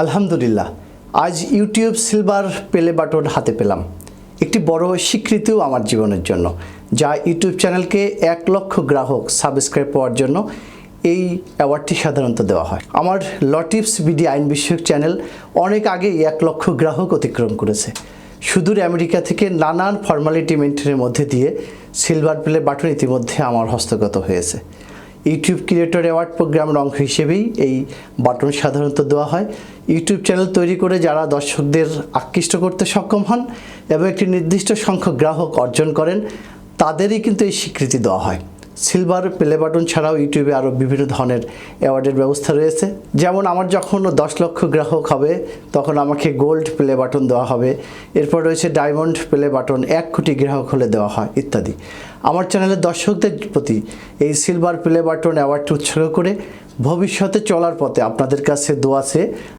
আলহামদুলিল্লাহ, আজ YouTube silver play button হাতে পেলাম। একটি বড় স্বীকৃতিও আমার জীবনের জন্য, যা ইউটিউব চ্যানেলকে 1 লক্ষ গ্রাহক সাবস্ক্রাইব পাওয়ার জন্য এই অ্যাওয়ার্ডটি সাধারণত দেওয়া হয়। আমার লটিপস বিডি আইন বিষয়ক চ্যানেল অনেক আগেই 1 লক্ষ গ্রাহক অতিক্রম করেছে। সুদূর আমেরিকা থেকে নানান ফর্মালিটি মেনটেনের মধ্যে দিয়ে সিলভার প্লে বাটন ইতিমধ্যে আমার হস্তগত হয়েছে। ইউটিউব ক্রিয়েটর অ্যাওয়ার্ড প্রোগ্রামের অংশ হিসেবেই এই বাটন সাধারণত দেওয়া হয়। ইউটিউব চ্যানেল তৈরি করে যারা দর্শকদের আকৃষ্ট করতে সক্ষম হন এবং একটি নির্দিষ্ট সংখ্যক গ্রাহক অর্জন করেন, তাদেরই কিন্তু এই স্বীকৃতি দেওয়া হয়। সিলভার প্লে বাটন ছাড়াও ইউটিউবে আরও বিভিন্ন ধরনের অ্যাওয়ার্ডের ব্যবস্থা রয়েছে। যেমন আমার যখন 10 লক্ষ গ্রাহক হবে তখন আমাকে গোল্ড প্লে বাটন দেওয়া হবে। এরপর রয়েছে ডায়মন্ড প্লে বাটন, 1 কোটি গ্রাহক হলে দেওয়া হয় ইত্যাদি। আমার চ্যানেলের দর্শকদের প্রতি এই সিলভার প্লে বাটন অ্যাওয়ার্ডটি উৎসর্গ করে ভবিষ্যতে চলার পথে আপনাদের কাছে দোয়া চেয়ে